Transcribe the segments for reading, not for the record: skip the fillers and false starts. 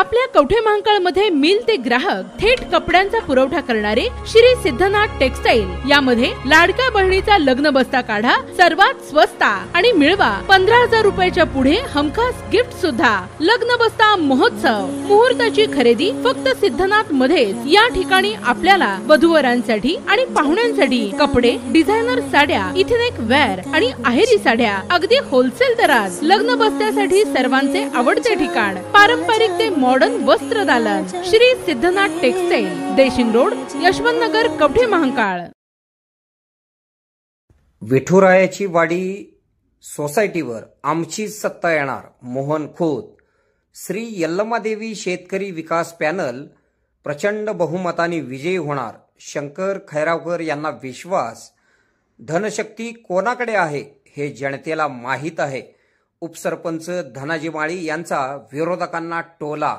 आपल्या कवठे महांकाळ मध्ये मिल ते ग्राहक थेट कपड्यांचा पुरवठा करणारे श्री सिद्धनाथ टेक्सटाईल। यामध्ये लाडक्या बहिणीचा लग्न बस्ता काढा, सर्वात स्वस्त आणि मिळवा 15,000 रुपयाच्या पुढे हमखास गिफ्ट सुद्धा। लग्न बस्ता महोत्सव, मुहूर्ताची खरेदी फक्त सिद्धनाथ मध्येच। या ठिकाणी आपल्याला वधूवरांसाठी आणि पाहुण्यांसाठी कपडे, डिझायनर साड्या, इथनिक वेअर आणि आहेरी साड्या अगदी होलसेल दरात। लग्न बस्त्यासाठी सर्वांचे आवडते ठिकाण, पारंपरिक ते मॉडर्न वस्त्र दालन, श्री सिद्धनाथ टेक्सटाईल, देशिंग रोड, यशवंत नगर, कवठे महांकाळ। विठुरायाची वाडी सोसायटीवर आमची सत्ता येणार, मोहन खोत। श्री यल्लमादेवी शेतकरी विकास पॅनल प्रचंड बहुमताने विजयी होणार, शंकर खैरावकर यांना विश्वास। धनशक्ती कोणाकडे आहे हे जनतेला माहीत आहे। उपसरपंच धनाजी माळी यांचा विरोधकांना टोला।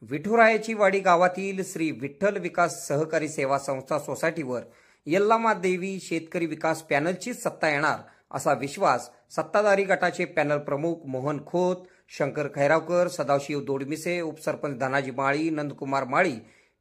विठुरायाची वाडी गावातील श्री विठ्ठल विकास सहकारी सेवा संस्था सोसायटीवर यल्लमादेवी शेतकरी विकास पॅनलची सत्ता येणार असा विश्वास सत्ताधारी गटाचे पॅनल प्रमुख मोहन खोत, शंकर खैरावकर, सदाशिव दोडमिसे, उपसरपंच धनाजी माळी, नंदकुमार माळी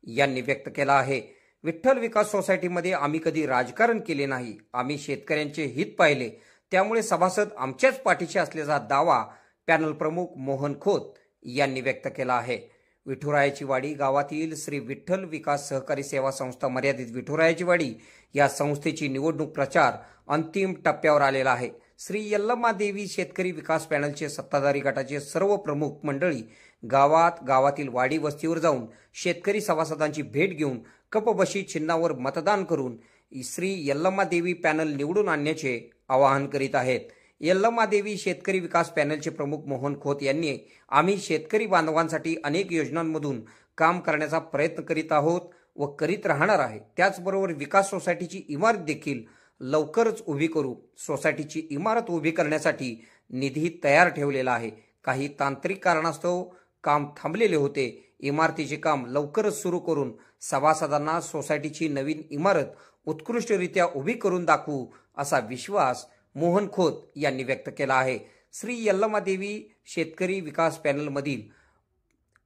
यांनी व्यक्त केला आहे। विठ्ठल विकास सोसायटीमध्ये आम्ही कधी राजकारण केले नाही, आम्ही शेतकऱ्यांचे हित पाहिले, त्यामुळे सभासद आमच्याच पाठीशी असल्याचा दावा पॅनल प्रमुख मोहन खोत यांनी व्यक्त केला आहे। विठुरायाची वाडी गावातील श्री विठ्ठल विकास सहकारी सेवा संस्था मर्यादित विठुरायाची वाडी या संस्थेची निवडणूक प्रचार अंतिम टप्प्यावर आलेला आहे। श्री यल्लमादेवी शेतकरी विकास पॅनलचे सत्ताधारी गटाचे सर्व प्रमुख मंडळी गावातील वाडी वस्तीवर जाऊन शेतकरी सभासदांची भेट घेऊन कपबशी चिन्हावर मतदान करून श्री यल्लमादेवी पॅनल निवडून आणण्याचे आवाहन करीत आहेत। यल्लमादेवी शेतकरी विकास पॅनलचे प्रमुख मोहन खोत यांनी आम्ही शेतकरी बांधवांसाठी अनेक योजनांमधून काम करण्याचा प्रयत्न करीत आहोत व करीत राहणार आहे। त्याचबरोबर विकास सोसायटीची इमारत देखील लवकरच उभी करू। सोसायटीची इमारत उभी करण्यासाठी निधी तयार ठेवलेला आहे। काही तांत्रिक कारणास्तव काम थांबलेले होते। इमारतीचे काम लवकरच सुरू करून सभासदांना सोसायटीची नवीन इमारत उत्कृष्टरित्या उभी करून दाखवू असा विश्वास मोहन खोत यांनी व्यक्त केला आहे। श्री यल्लमादेवी शेतकरी विकास पॅनलमधील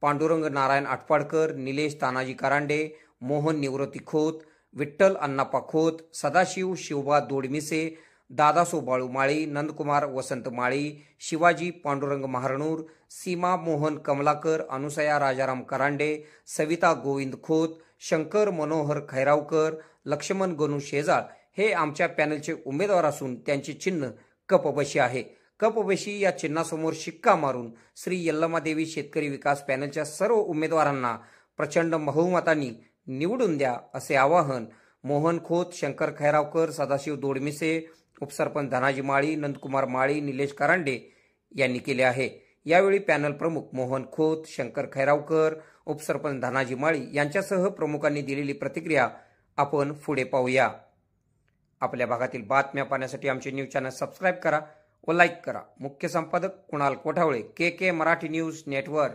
पांडुरंग नारायण आटपाडकर, निलेश तानाजी करांडे, मोहन निवृत्ती खोत, विठ्ठल अण्णाप्पा खोत, सदाशिव शिवबा दोडमिसे, दादासो बाळू माळी, नंदकुमार वसंत माळी, शिवाजी पांडुरंग महारणूर, सीमा मोहन कमलाकर, अनुसया राजाराम करांडे, सविता गोविंद खोत, शंकर मनोहर खैरावकर, लक्ष्मण गणू शेजाळ हे आमच्या पॅनलचे उमेदवार असून त्यांचे चिन्ह कपबशी आहे। कपबशी या चिन्हासमोर शिक्का मारून श्री यल्लमादेवी शेतकरी विकास पॅनलच्या सर्व उमेदवारांना प्रचंड बहुमताने निवडून द्या असे आवाहन मोहन खोत, शंकर खैरावकर, सदाशिव दोडमिसे, उपसरपंच धनाजी माळी, नंदकुमार माळी, निलेश करांडे यांनी केले आहे। यावेळी पॅनल प्रमुख मोहन खोत, शंकर खैरावकर, उपसरपंच धनाजी माळी यांच्यासह प्रमुखांनी दिलेली प्रतिक्रिया आपण पुढे पाहूया। आपल्या भागातील बातम्या पाहण्यासाठी आमचे न्यूज चॅनल सबस्क्राइब करा व लाईक करा। मुख्य संपादक कुणाल कोठावळे, के मराठी न्यूज नेटवर्क।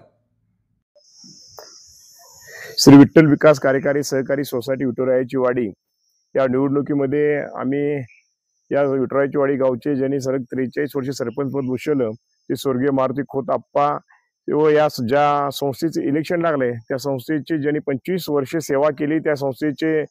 श्री विठ्ठल विकास कार्यकारी सहकारी सोसायटी विठुरायाची वाडी या निवडणुकीमध्ये आम्ही या विठुरायाची वाडी गावचे ज्यांनी सलग 43 वर्षे सरपंच पद भूषवलं ते स्वर्गीय मारुती खोत आप्पा व या ज्या संस्थेचे इलेक्शन लागले त्या संस्थेची ज्यांनी 25 वर्षे सेवा केली त्या संस्थेचे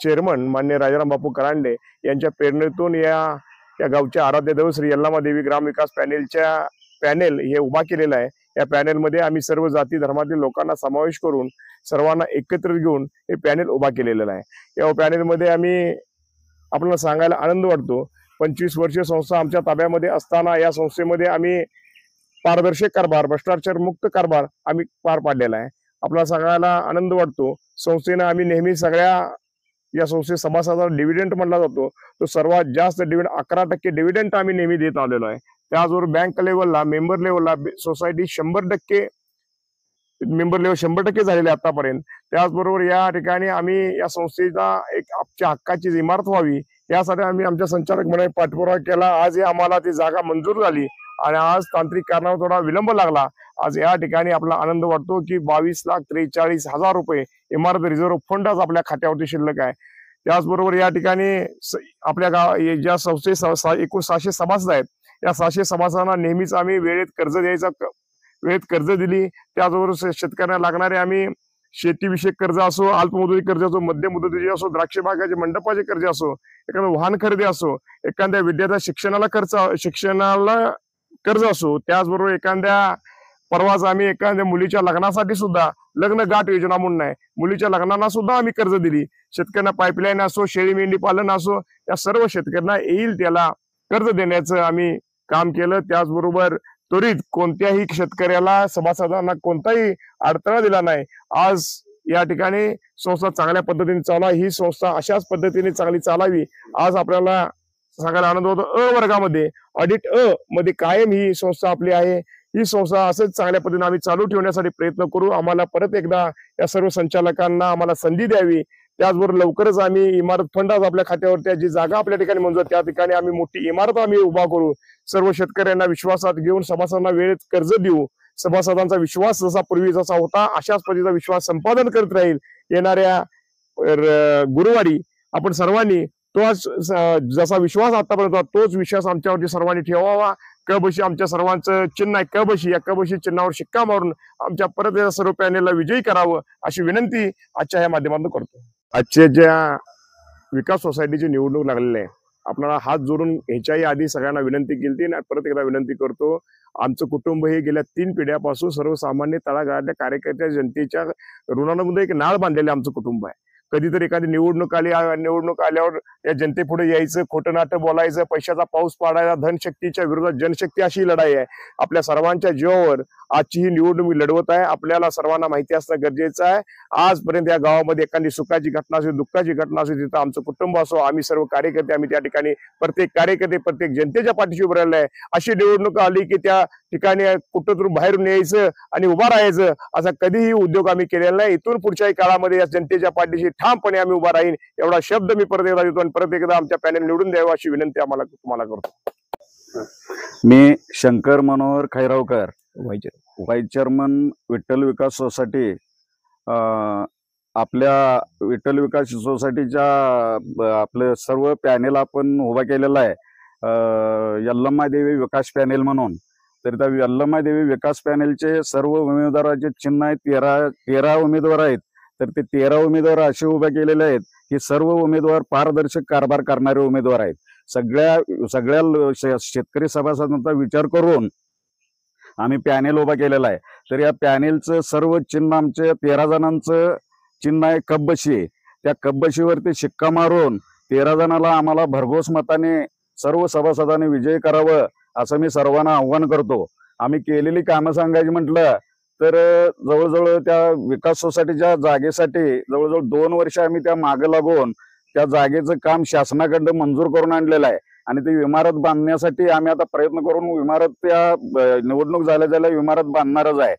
चेअरमन मान्य राजाराम बापू करांडे यांच्या प्रेरणेतून या गावच्या आराध्य दैवत श्री यल्लमादेवी ग्राम विकास पॅनेल हे उभा केलेला आहे। या पॅनेलमध्ये आम्ही सर्व जाती धर्मातील लोकांना समावेश करून सर्वांना एकत्रित घेऊन हे पॅनेल उभा केलेलं आहे। या पॅनेलमध्ये आम्ही आपल्याला सांगायला आनंद वाटतो 25 वर्षीय संस्था आमच्या ताब्यामध्ये असताना या संस्थेमध्ये आम्ही पारदर्शक कारभार, भ्रष्टाचार मुक्त कारभार आम्ही पार पाडलेला आहे। आपल्याला सांगायला आनंद वाटतो संस्थेने आम्ही नेहमी सगळ्या या संस्थे सभासदांना डिव्हिडंड म्हणला जातो तो सर्वात जास्त डिव्हिडंड 11% डिव्हिडंड आम्ही नेहमी देत आलेलो आहे। त्याचबरोबर बँक लेवलला, मेंबर लेवलला सोसायटी 100% मेंबर लेवल 100% झालेले आतापर्यंत। त्याचबरोबर या ठिकाणी आम्ही या संस्थेचा एक आमच्या हक्काची इमारत व्हावी यासाठी आम्ही आमच्या संचालक मंडळाने पाठपुरावा केला। आज आम्हाला ती जागा मंजूर झाली आणि आज तांत्रिक कारणावर थोडा विलंब लागला। आज या ठिकाणी आपला आनंद वाटतो की 22,43,000 रुपये इमारत रिझर्व्ह फंडच आपल्या खात्यावरती शिल्लक आहे। त्याचबरोबर या ठिकाणी आपल्या ज्या संस्थे एकूण 600 सभासद आहेत या 600 सभासदांना नेहमीच आम्ही वेळेत कर्ज द्यायचा वेळेत कर्ज दिली। त्याचबरोबर शेतकऱ्यांना लागणारे आम्ही शेतीविषयक कर्ज असो, अल्पमुदती कर्ज असो, मध्यम मुदतीचे असो, द्राक्ष बागाचे मंडपाचे कर्ज असो, एखादं वाहन खरेदी असो, एखाद्या विद्यार्थ्या शिक्षणाला कर्ज असो, त्याचबरोबर एखाद्या परवाच आम्ही एखाद्या मुलीच्या लग्नासाठी सुद्धा लग्न गाठ योजना म्हणून आहे, मुलीच्या लग्नाला सुद्धा आम्ही कर्ज दिली। शेतकऱ्यांना पाईपलाईन असो, शेळी मेंढी पालन असो, या सर्व शेतकऱ्यांना येईल त्याला कर्ज देण्याचं आम्ही काम केलं। त्याचबरोबर त्वरित कोणत्याही शेतकऱ्याला सभासदांना कोणताही अडथळा दिला नाही। आज या ठिकाणी संस्था चांगल्या पद्धतीने चालू आहे। ही संस्था अशाच पद्धतीने चांगली चालावी आज आपल्याला सांगायला आनंद होतो। अ वर्गामध्ये ऑडिट अ मध्ये कायम ही संस्था आपली आहे। ही संस्था असंच चांगल्या पद्धतीने आम्ही चालू ठेवण्यासाठी प्रयत्न करू। आम्हाला परत एकदा या सर्व संचालकांना आम्हाला संधी द्यावी। त्याचबरोबर लवकरच आम्ही इमारत फंड आपल्या खात्यावरती जी जागा आपल्या ठिकाणी मंजूर त्या ठिकाणी आम्ही मोठी इमारत आम्ही उभा करू। सर्व शेतकऱ्यांना विश्वासात घेऊन सभासदांना वेळेत कर्ज देऊ। सभासदांचा विश्वास जसा पूर्वी जसा होता अशाच पद्धतीचा विश्वास संपादन करत राहील। येणाऱ्या गुरुवारी आपण सर्वांनी तोच जसा विश्वास आतापर्यंत तोच विश्वास आमच्यावरती सर्वांनी ठेवावा। कबशी आमच्या सर्वांचं चिन्ह आहे कबशी, या कबशी चिन्हावर शिक्का मारून आमच्या परत या सर्व पॅनेलला विजयी करावं अशी विनंती आजच्या या माध्यमातून करतो। आजच्या ज्या विकास सोसायटीची निवडणूक लागलेली आहे, आपल्याला हात जोडून ह्याच्याही आधी सगळ्यांना विनंती केली आणि परत एकदा विनंती करतो। आमचं कुटुंब हे गेल्या 3 पिढ्यापासून सर्वसामान्य तळागाळातल्या कार्यकर्त्या जनतेच्या ऋणामध्ये एक नाळ बांधलेले आमचं कुटुंब आहे। कधीतरी एखादी निवडणूक आल्यावर या जनतेपुढे यायचं, खोटं नाटं बोलायचं, पैशाचा पाऊस पाडायचा, धनशक्तीच्या विरोधात जनशक्ती अशी लढाई आहे। आपल्या सर्वांच्या जीवावर आजची ही निवडणूक लढवत आहे। आपल्याला सर्वांना माहिती असणं गरजेचं आहे। आजपर्यंत या गावामध्ये एखादी सुखाची घटना असो, दुःखाची घटना असो, तिथं आमचं कुटुंब असो, आम्ही सर्व कार्यकर्ते आम्ही त्या ठिकाणी प्रत्येक कार्यकर्ते प्रत्येक जनतेच्या पाठीशी उभं राहिलं आहे। अशी निवडणूक आली की त्या ठिकाणी कुठं बाहेरून यायचं आणि उभा राहायचं असा कधीही उद्योग आम्ही केलेला नाही। इथून पुढच्याही काळामध्ये या जनतेच्या पाठीशी ठामपणे आम्ही उभा राहीन एवढा शब्द मी परत एकदा देतो आणि परत एकदा आमच्या पॅनल निवडून द्यावा अशी विनंती तुम्हाला करतो। मी शंकर मनोहर खैरावकर, व्हाईस चेअरमन विठ्ठल विकास सोसायटी। आपल्या विठ्ठल विकास सोसायटीच्या आपलं सर्व पॅनेल आपण उभा केलेला आहे यल्लम्मादेवी विकास पॅनेल म्हणून। तर त्या यल्लम्मादेवी विकास पॅनेलचे सर्व उमेदवाराचे चिन्ह आहे 13 उमेदवार आहेत। तर ते 13 उमेदवार असे उभे केलेले आहेत की सर्व उमेदवार पारदर्शक कारभार करणारे उमेदवार आहेत। सगळ्या शेतकरी सभासदांचा विचार करून आम्ही पॅनेल उभा केलेला आहे। तर या पॅनेलचं सर्व चिन्ह आमचे 13 जणांचं चिन्ह आहे कब्बशी। त्या कब्बशीवरती शिक्का मारून 13 जणांना आम्हाला भरघोस मताने सर्व सभासदांनी विजयी करावं असं मी सर्वांना आव्हान करतो। आम्ही केलेली कामं सांगायची म्हटलं तर जवळजवळ त्या विकास सोसायटीच्या जागेसाठी जवळजवळ 2 वर्ष आम्ही त्या मागे लागून त्या जागेचं काम शासनाकडे मंजूर करून आणलेलं आहे आणि ती इमारत बांधण्यासाठी आम्ही आता प्रयत्न करून इमारत त्या निवडणूक झाल्या इमारत बांधणारच आहे।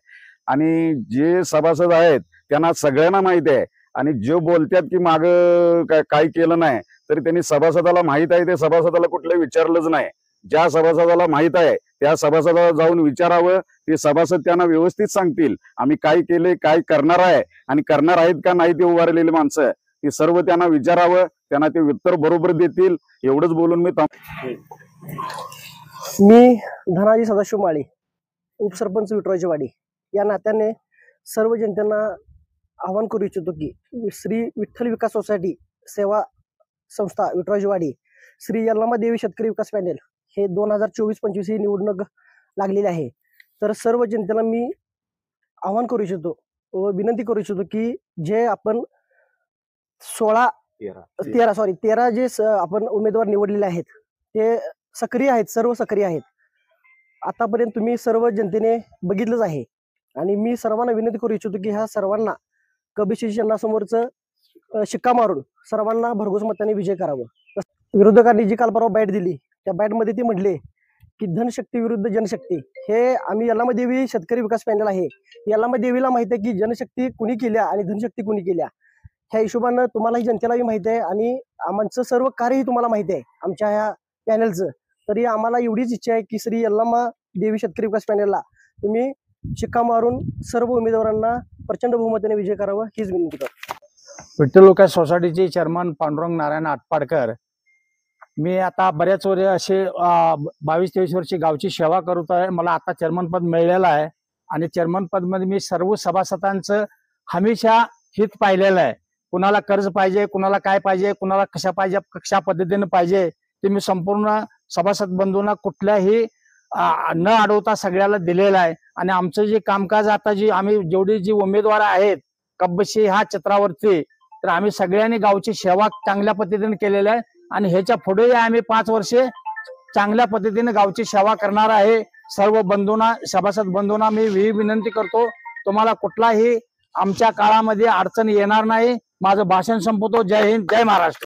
आणि जे सभासद आहेत त्यांना सगळ्यांना माहिती आहे आणि जे बोलतात की मागं काय केलं नाही तरी त्यांनी सभासदाला माहित आहे, ते सभासदाला कुठलंही विचारलंच नाही। ज्या सभासदाला माहित आहे त्या सभासदाला जाऊन विचारावं, ते सभासद त्यांना व्यवस्थित सांगतील आम्ही काय केले, काय करणार आहे आणि करणार आहेत का नाही ते उभारलेली माणसं ते सर्व त्यांना विचारावं, त्यांना ते उत्तर बरोबर देतील। एवढंच बोलून मी धनाजी सदाशिव माळी, उपसरपंच विठ्ठलची वाडी या नात्याने सर्व जनतेला आवाहन करू इच्छितो की श्री विठ्ठल विकास सोसायटी सेवा संस्था विठ्ठलची वाडी श्री यल्लम्मादेवी शेतकरी विकास पॅनेल हे 2024-25 ही निवडणूक लागलेली आहे। तर सर्व जनतेला मी आवाहन करू इच्छितो व विनंती करू इच्छितो की जे आपण 13 जे आपण उमेदवार निवडलेले आहेत ते सक्रिय आहेत, सर्व सक्रिय आहेत। आतापर्यंत तुम्ही सर्व जनतेने बघितलंच आहे आणि मी सर्वांना विनंती करू इच्छितो की ह्या सर्वांना कबशी चिन्हासमोरचं शिक्का मारून सर्वांना भरघोस मताने विजय करावं। विरोधकांनी जी काल परवा बाईट दिली त्या बाईटमध्ये ते म्हटले की धनशक्ती विरुद्ध जनशक्ती, हे आम्ही यल्लम्मादेवी शेतकरी विकास पॅनल आहे। यल्लम्मादेवीला माहिती आहे की जनशक्ती कुणी केल्या आणि धनशक्ती कुणी केल्या, ह्या हिशोबानं तुम्हालाही जनतेलाही माहिती आहे आणि आमचं सर्व कार्यही तुम्हाला माहिती आहे आमच्या ह्या पॅनलचं। तरी आम्हाला एवढीच इच्छा आहे की श्री यल्लम्मादेवी शेतकरी विकास पॅनलला तुम्ही शिक्का मारून सर्व उमेदवारांना प्रचंड बहुमताने विजय करावं हीच विनंती करतो। विठ्ठल विकास सोसायटीचे चेअरमन पांडुरंग नारायण आटपाडकर। मी आता बऱ्याच वर्ष असे 22-23 वर्षी गावची सेवा करत आहे। मला आता चेअरमन पद मिळालेलं आहे आणि चेअरमन पद मध्ये मी सर्व सभासदांचं हमेशा हित पाहिलेलं आहे. कुणाला कर्ज पाहिजे, कुणाला काय पाहिजे, कुणाला कशा पद्धतीने पाहिजे ते मी संपूर्ण सभासद बंधूंना कुठल्याही न अडवता सगळ्याला दिलेलं आहे. आणि आमचं जे कामकाज आता आम्ही जेवढी जी उमेदवार आहेत कब्बशी ह्या चित्रावरती, तर आम्ही सगळ्यांनी गावची सेवा चांगल्या पद्धतीने केलेली आहे आणि ह्याच्या पुढेही आम्ही 5 वर्षे चांगल्या पद्धतीने गावची सेवा करणार आहे. सर्व बंधूंना, सभासद बंधूंना मी विनंती करतो, तुम्हाला कुठलाही आमच्या काळामध्ये अडचण येणार नाही. माझं भाषण संपवतो. जय हिंद, जय महाराष्ट्र.